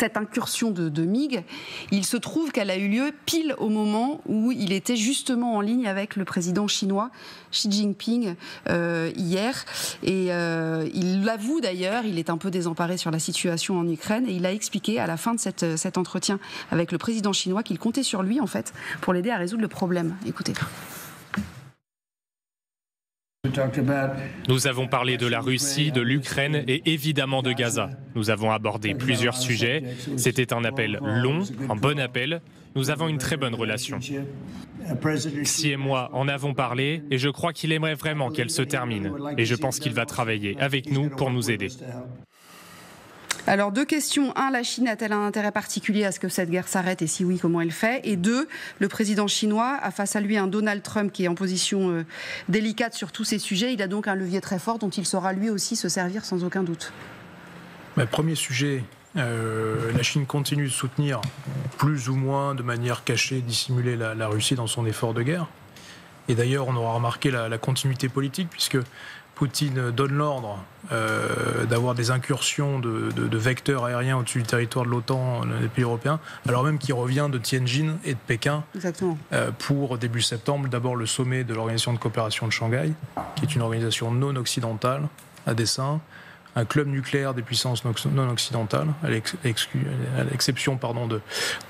cette incursion de MiG, il se trouve qu'elle a eu lieu pile au moment où il était justement en ligne avec le président chinois Xi Jinping hier. Et il l'avoue d'ailleurs, il est un peu désemparé sur la situation en Ukraine et il a expliqué à la fin de cet entretien avec le président chinois qu'il comptait sur lui en fait pour l'aider à résoudre le problème. Écoutez. Nous avons parlé de la Russie, de l'Ukraine et évidemment de Gaza. Nous avons abordé plusieurs sujets. C'était un appel long, un bon appel. Nous avons une très bonne relation. Xi et moi en avons parlé et je crois qu'il aimerait vraiment qu'elle se termine. Et je pense qu'il va travailler avec nous pour nous aider. Alors, 2 questions. 1, la Chine a-t-elle un intérêt particulier à ce que cette guerre s'arrête et si oui, comment elle fait? Et 2, le président chinois a face à lui un Donald Trump qui est en position délicate sur tous ces sujets. Il a donc un levier très fort dont il saura lui aussi se servir sans aucun doute. Premier sujet, la Chine continue de soutenir plus ou moins de manière cachée, dissimulée la Russie dans son effort de guerre. Et d'ailleurs, on aura remarqué la continuité politique puisque Poutine donne l'ordre d'avoir des incursions de vecteurs aériens au-dessus du territoire de l'OTAN, des pays européens, alors même qu'il revient de Tianjin et de Pékin. Exactement. Pour début septembre, d'abord le sommet de l'Organisation de coopération de Shanghai, qui est une organisation non occidentale à dessein, un club nucléaire des puissances non occidentales, à l'exception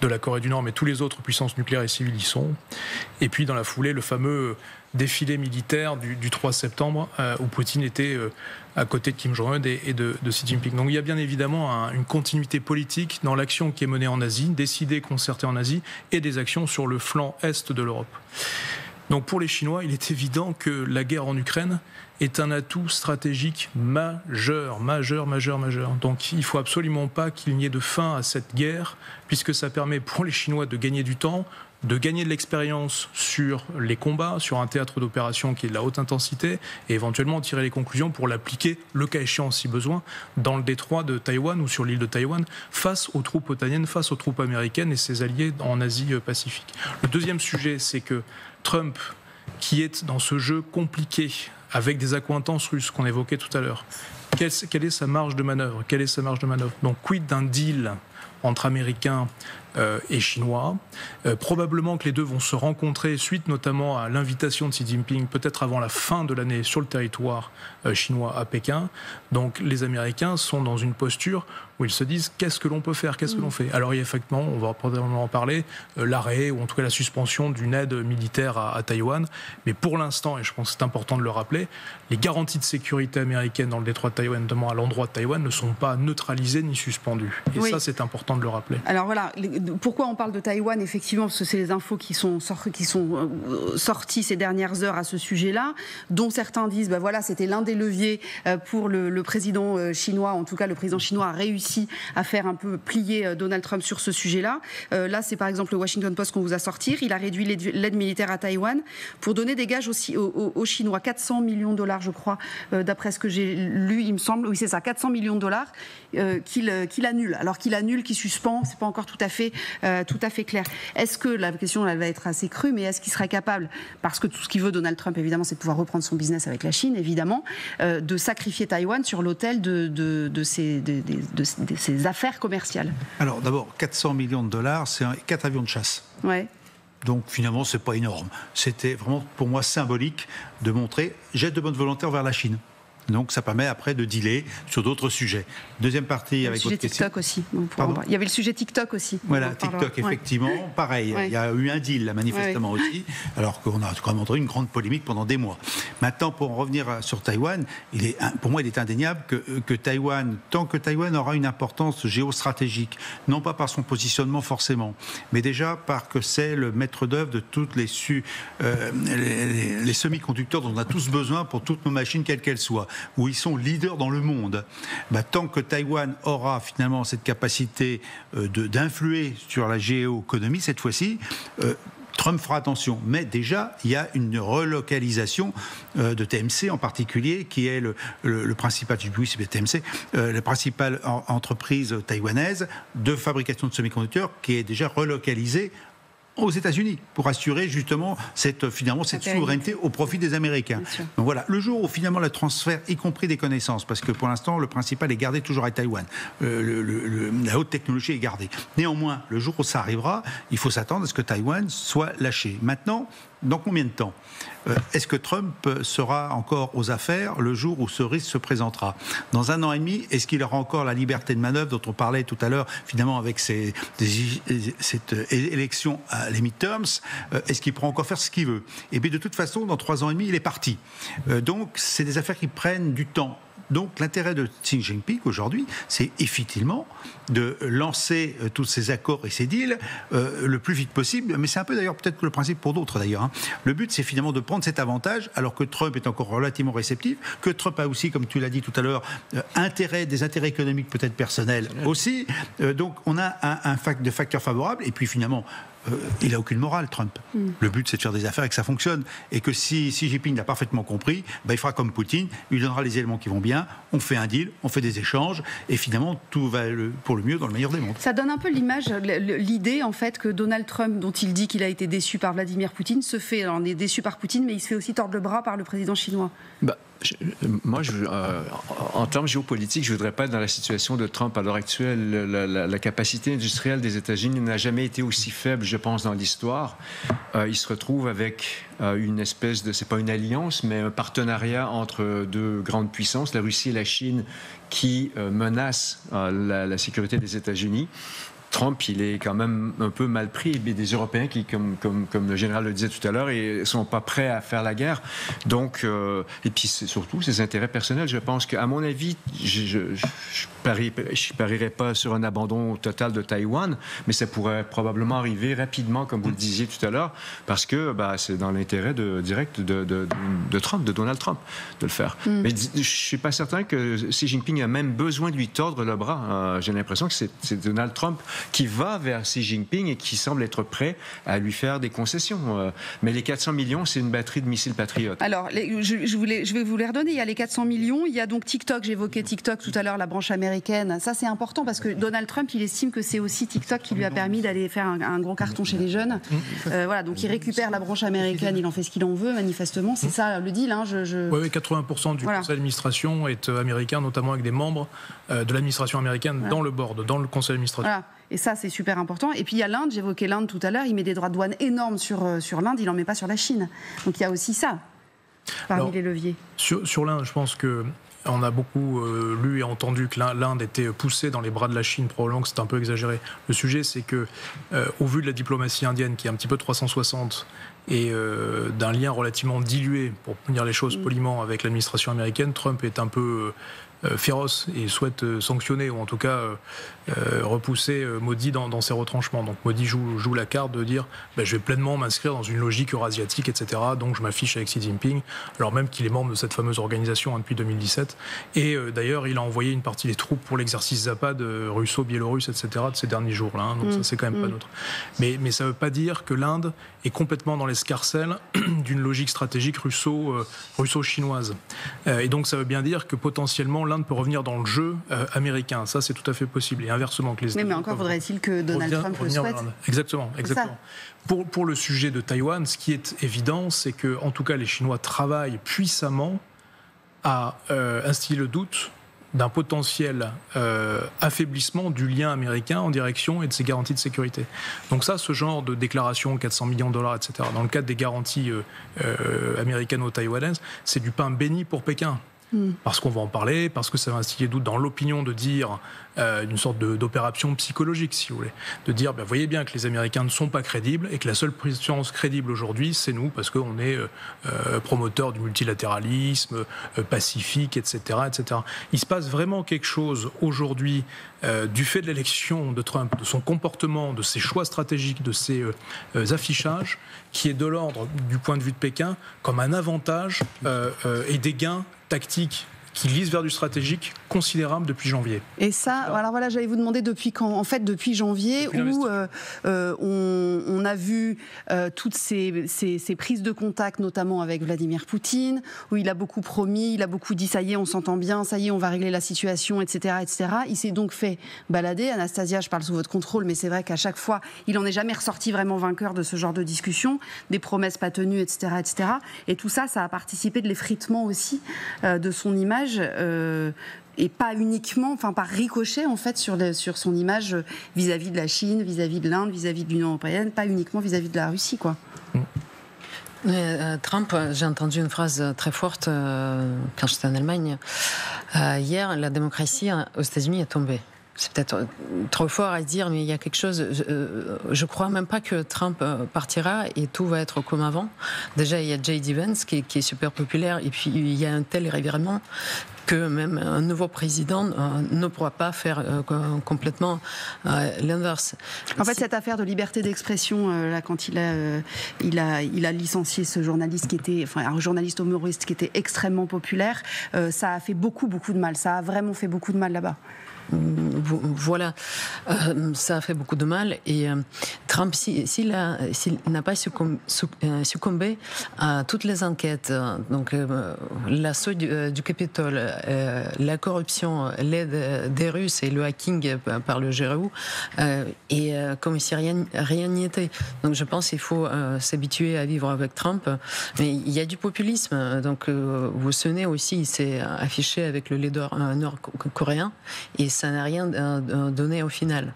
de la Corée du Nord, mais tous les autres puissances nucléaires et civiles y sont. Et puis dans la foulée, le fameux défilé militaire du 3 septembre, où Poutine était à côté de Kim Jong-un et de Xi Jinping. Donc il y a bien évidemment une continuité politique dans l'action qui est menée en Asie, décidée, concertée en Asie, et des actions sur le flanc est de l'Europe. Donc pour les Chinois, il est évident que la guerre en Ukraine est un atout stratégique majeur. Donc il ne faut absolument pas qu'il n'y ait de fin à cette guerre, puisque ça permet pour les Chinois de gagner du temps, de gagner de l'expérience sur les combats, sur un théâtre d'opération qui est de la haute intensité, et éventuellement tirer les conclusions pour l'appliquer, le cas échéant si besoin, dans le détroit de Taïwan ou sur l'île de Taïwan, face aux troupes otaniennes, face aux troupes américaines et ses alliés en Asie-Pacifique. Le deuxième sujet, c'est que Trump, qui est dans ce jeu compliqué, avec des accointances russes qu'on évoquait tout à l'heure, quelle est sa marge de manœuvre? Donc, quid d'un deal entre Américains et Chinois. Probablement que les deux vont se rencontrer suite notamment à l'invitation de Xi Jinping, peut-être avant la fin de l'année, sur le territoire chinois à Pékin. Donc les Américains sont dans une posture où ils se disent qu'est-ce que l'on peut faire, qu'est-ce que l'on fait. Alors il y a effectivement, on va probablement en parler, l'arrêt ou en tout cas la suspension d'une aide militaire à Taïwan. Mais pour l'instant, et je pense que c'est important de le rappeler, les garanties de sécurité américaines dans le détroit de Taïwan, notamment à l'endroit de Taïwan, ne sont pas neutralisées ni suspendues. Et ça, c'est important de le rappeler. Alors voilà, pourquoi on parle de Taïwan? Effectivement, parce que c'est les infos qui sont sorties ces dernières heures à ce sujet-là, dont certains disent, voilà, c'était l'un des leviers pour le président chinois. En tout cas, le président chinois a réussi à faire un peu plier Donald Trump sur ce sujet-là. Là, c'est par exemple le Washington Post qu'on vous a sorti. Il a réduit l'aide militaire à Taïwan pour donner des gages aussi aux Chinois. 400 millions de dollars, je crois, d'après ce que j'ai lu, il me semble. Oui, c'est ça, 400 millions de dollars qu'il annule. Alors qu'il annule, qu'il suspend, c'est pas encore tout à fait clair. Est-ce que, la question elle va être assez crue, mais est-ce qu'il serait capable, parce que tout ce qu'il veut Donald Trump évidemment c'est de pouvoir reprendre son business avec la Chine évidemment, de sacrifier Taïwan sur l'autel de ses affaires commerciales? Alors d'abord, 400 millions de dollars, c'est 4 avions de chasse. Ouais. Donc finalement, c'est pas énorme. C'était vraiment pour moi symbolique de montrer geste de bonne volonté envers la Chine. Donc ça permet après de dealer sur d'autres sujets. Deuxième partie avec votre question. TikTok aussi. Il y avait le sujet TikTok aussi. Voilà, TikTok effectivement, pareil. Ouais. Il y a eu un deal là, manifestement aussi, alors qu'on a quand même entendu une grande polémique pendant des mois. Maintenant, pour en revenir sur Taïwan, pour moi il est indéniable que Taïwan, tant que Taïwan aura une importance géostratégique, non pas par son positionnement forcément, mais déjà parce que c'est le maître d'œuvre de toutes les semi-conducteurs dont on a tous besoin pour toutes nos machines, quelles qu'elles soient, où ils sont leaders dans le monde. Tant que Taïwan aura finalement cette capacité d'influer sur la géoéconomie, cette fois-ci, Trump fera attention. Mais déjà, il y a une relocalisation de TMC en particulier, qui est le principal, oui, c'est TMC, la principale entreprise taïwanaise de fabrication de semi-conducteurs, qui est déjà relocalisée aux États-Unis pour assurer justement cette souveraineté au profit des Américains. Donc voilà, le jour où finalement le transfert, y compris des connaissances, parce que pour l'instant le principal est gardé toujours à Taïwan, la haute technologie est gardée. Néanmoins, le jour où ça arrivera, il faut s'attendre à ce que Taïwan soit lâché. Maintenant, dans combien de temps ? Est-ce que Trump sera encore aux affaires le jour où ce risque se présentera ? Dans 1 an et demi, est-ce qu'il aura encore la liberté de manœuvre dont on parlait tout à l'heure, finalement avec cette élection à les midterms, est-ce qu'il pourra encore faire ce qu'il veut ? Et bien de toute façon, dans 3 ans et demi, il est parti. Donc c'est des affaires qui prennent du temps. Donc l'intérêt de Xi Jinping aujourd'hui, c'est effectivement de lancer tous ces accords et ces deals le plus vite possible. Mais c'est un peu d'ailleurs peut-être que le principe pour d'autres d'ailleurs. Hein. Le but, c'est finalement de prendre cet avantage alors que Trump est encore relativement réceptif, que Trump a aussi, comme tu l'as dit tout à l'heure, des intérêts économiques peut-être personnels aussi. Donc on a des facteurs favorables et puis finalement... il n'a aucune morale, Trump. Le but, c'est de faire des affaires et que ça fonctionne. Et que si Xi Jinping l'a parfaitement compris, il fera comme Poutine, il lui donnera les éléments qui vont bien, on fait un deal, on fait des échanges, et finalement, tout va pour le mieux dans le meilleur des mondes. Ça donne un peu l'idée, en fait, que Donald Trump, dont il dit qu'il a été déçu par Vladimir Poutine, se fait, alors on est déçu par Poutine, mais il se fait aussi tordre le bras par le président chinois. Moi, en termes géopolitiques, je ne voudrais pas être dans la situation de Trump à l'heure actuelle. La capacité industrielle des États-Unis n'a jamais été aussi faible, je pense, dans l'histoire. Il se retrouve avec une espèce de, c'est pas une alliance, mais un partenariat entre 2 grandes puissances, la Russie et la Chine, qui menacent la sécurité des États-Unis. Trump, il est quand même un peu mal pris. Il y a des Européens qui, comme le général le disait tout à l'heure, ne sont pas prêts à faire la guerre. Donc, et puis surtout, ses intérêts personnels. Je pense qu'à mon avis, je parierais pas sur un abandon total de Taïwan, mais ça pourrait probablement arriver rapidement, comme vous le disiez tout à l'heure, parce que c'est dans l'intérêt direct de Trump, de Donald Trump, de le faire. Mais je ne suis pas certain que Xi Jinping a même besoin de lui tordre le bras. J'ai l'impression que c'est Donald Trump qui va vers Xi Jinping et qui semble être prêt à lui faire des concessions. Mais les 400 millions, c'est une batterie de missiles patriotes. Alors, je vais vous les redonner. Il y a les 400 millions, il y a donc TikTok, j'évoquais TikTok tout à l'heure, la branche américaine. Ça, c'est important parce que Donald Trump, il estime que c'est aussi TikTok qui lui a permis d'aller faire un gros carton chez les jeunes. Voilà, donc il récupère la branche américaine, il en fait ce qu'il en veut, manifestement. C'est ça le deal. Hein, Oui, 80% du conseil d'administration est américain, notamment avec des membres de l'administration américaine dans le board, dans le conseil d'administration. Voilà. Et ça, c'est super important. Et puis, il y a l'Inde, j'évoquais l'Inde tout à l'heure, il met des droits de douane énormes sur l'Inde, il n'en met pas sur la Chine. Donc, il y a aussi ça, parmi les leviers. Sur l'Inde, je pense qu'on a beaucoup lu et entendu que l'Inde était poussée dans les bras de la Chine, probablement que c'est un peu exagéré. Le sujet, c'est que, au vu de la diplomatie indienne, qui est un petit peu 360, et d'un lien relativement dilué, pour dire les choses poliment, avec l'administration américaine, Trump est un peu... féroce et souhaite sanctionner ou en tout cas repousser Modi dans ses retranchements. Donc Modi joue la carte de dire je vais pleinement m'inscrire dans une logique eurasiatique, etc. Donc je m'affiche avec Xi Jinping, alors même qu'il est membre de cette fameuse organisation depuis 2017. Et d'ailleurs, il a envoyé une partie des troupes pour l'exercice Zapad russo-biélorusse, etc. de ces derniers jours-là. Hein. Donc ça, c'est quand même pas neutre. Mais ça ne veut pas dire que l'Inde est complètement dans l'escarcelle d'une logique stratégique russo-chinoise. Et donc ça veut bien dire que potentiellement l'Inde peut revenir dans le jeu américain. Ça, c'est tout à fait possible. Et inversement que les États-Unis. Mais encore faudrait-il que Donald Trump le souhaite. Exactement. Pour le sujet de Taïwan, ce qui est évident, c'est que, en tout cas, les Chinois travaillent puissamment à instiller le doute d'un potentiel affaiblissement du lien américain en direction et de ses garanties de sécurité. Donc ça, ce genre de déclaration, 400 millions de dollars, etc., dans le cadre des garanties américano-taïwanaises, c'est du pain béni pour Pékin. Parce qu'on va en parler, parce que ça va instiller doute dans l'opinion de dire une sorte d'opération psychologique, si vous voulez. De dire, voyez bien que les Américains ne sont pas crédibles et que la seule puissance crédible aujourd'hui, c'est nous, parce qu'on est promoteur du multilatéralisme, pacifique, etc., etc. Il se passe vraiment quelque chose aujourd'hui du fait de l'élection de Trump, de son comportement, de ses choix stratégiques, de ses affichages, qui est de l'ordre, du point de vue de Pékin, comme un avantage et des gains tactiques qui glisse vers du stratégique considérable depuis janvier. Et ça, alors voilà, j'allais vous demander depuis quand. En fait, depuis janvier, où on a vu toutes ces prises de contact, notamment avec Vladimir Poutine, où il a beaucoup promis, il a beaucoup dit ça y est, on s'entend bien, ça y est, on va régler la situation, etc., etc. Il s'est donc fait balader. Anastasia, je parle sous votre contrôle, mais c'est vrai qu'à chaque fois, il n'en est jamais ressorti vraiment vainqueur de ce genre de discussion, des promesses pas tenues, etc., etc. Et tout ça, ça a participé de l'effritement aussi de son image. Et pas uniquement, enfin par ricochet en fait sur son image vis-à-vis de la Chine, vis-à-vis de l'Inde, vis-à-vis de l'Union européenne, pas uniquement vis-à-vis de la Russie, quoi. Trump, j'ai entendu une phrase très forte quand j'étais en Allemagne. Hier, la démocratie aux États-Unis est tombée. C'est peut-être trop fort à dire, mais il y a quelque chose. Je crois même pas que Trump partira et tout va être comme avant. Déjà, il y a J.D. Vance qui est super populaire, et puis il y a un tel revirement que même un nouveau président ne pourra pas faire complètement l'inverse. En fait, cette affaire de liberté d'expression, là, quand il a licencié ce journaliste qui était, enfin, un journaliste humoriste qui était extrêmement populaire, ça a fait beaucoup de mal. Ça a vraiment fait beaucoup de mal là-bas. Voilà, ça a fait beaucoup de mal, et Trump, s'il n'a pas succombé à toutes les enquêtes, donc l'assaut du Capitole, la corruption, l'aide des Russes et le hacking par le GRU, et comme si rien n'y était. Donc je pense qu'il faut s'habituer à vivre avec Trump, mais il y a du populisme. Donc vous vous souvenez aussi, il s'est affiché avec le leader nord-coréen, et ça n'a rien donné au final.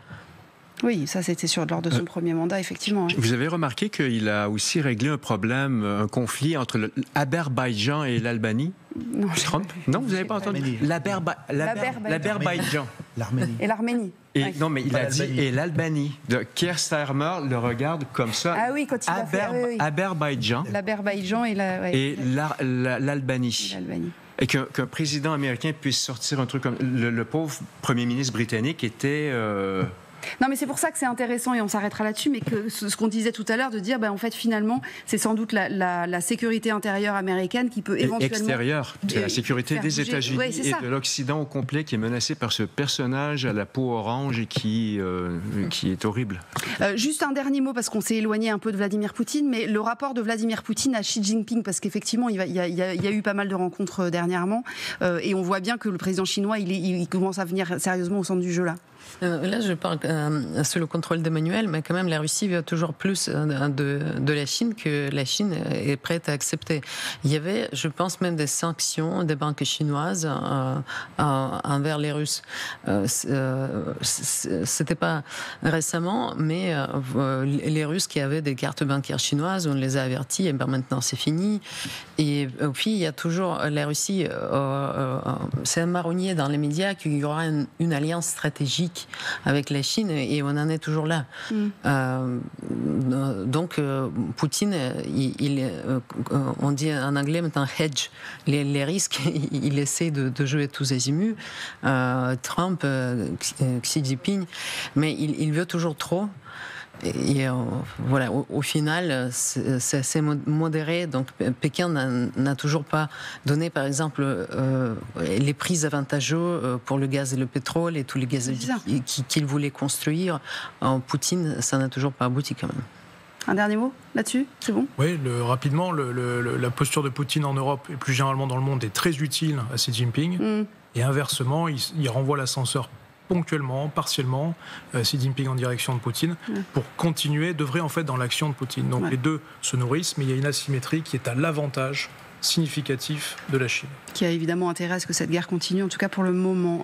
Oui, ça c'était lors de son premier mandat, effectivement. Vous avez remarqué qu'il a aussi réglé un problème, un conflit entre l'Azerbaïdjan et l'Albanie? Non, Trump? Non, vous n'avez pas entendu? L'Azerbaïdjan. L'Arménie. Et l'Arménie. Et, non, mais il a dit et l'Albanie. Keir Starmer le regarde comme ça. Ah oui, quand il a fait Azerbaïdjan. L'Azerbaïdjan et l'Albanie. Et qu'un président américain puisse sortir un truc comme... Le pauvre premier ministre britannique était... Non, mais c'est pour ça que c'est intéressant, et on s'arrêtera là-dessus, mais que ce qu'on disait tout à l'heure, de dire, en fait, finalement, c'est sans doute la sécurité intérieure américaine qui peut éventuellement... Extérieure, c'est la sécurité des États-Unis et ça. de l'Occident au complet qui est menacé par ce personnage à la peau orange et qui est horrible. Juste un dernier mot, parce qu'on s'est éloigné un peu de Vladimir Poutine, mais le rapport de Vladimir Poutine à Xi Jinping, parce qu'effectivement, il y a eu pas mal de rencontres dernièrement, et on voit bien que le président chinois, il commence à venir sérieusement au centre du jeu, là. Là, je parle sous le contrôle d'Emmanuel, mais quand même, la Russie veut toujours plus de la Chine que la Chine est prête à accepter. Il y avait, je pense, même des sanctions des banques chinoises envers les Russes. C'était pas récemment, mais les Russes qui avaient des cartes bancaires chinoises, on les a avertis, et maintenant c'est fini. Et puis, il y a toujours la Russie, c'est un marronnier dans les médias qu'il y aura une alliance stratégique avec la Chine, et on en est toujours là. Donc Poutine, on dit en anglais maintenant hedge les risques, il essaie de jouer tous azimuts. Trump, Xi Jinping, mais il veut toujours trop. Et voilà, au final, c'est assez modéré. Donc, Pékin n'a toujours pas donné, par exemple, les prix avantageux pour le gaz et le pétrole et tous les gaz qu'il voulait construire. Poutine, ça n'a toujours pas abouti quand même. Un dernier mot là-dessus, c'est bon? Oui, rapidement, la posture de Poutine en Europe et plus généralement dans le monde est très utile à Xi Jinping. Et inversement, il renvoie l'ascenseur ponctuellement, partiellement, Xi Jinping en direction de Poutine, pour continuer d'œuvrer en fait dans l'action de Poutine. Donc les deux se nourrissent, mais il y a une asymétrie qui est à l'avantage significatif de la Chine. Qui a évidemment intérêt à ce que cette guerre continue, en tout cas pour le moment.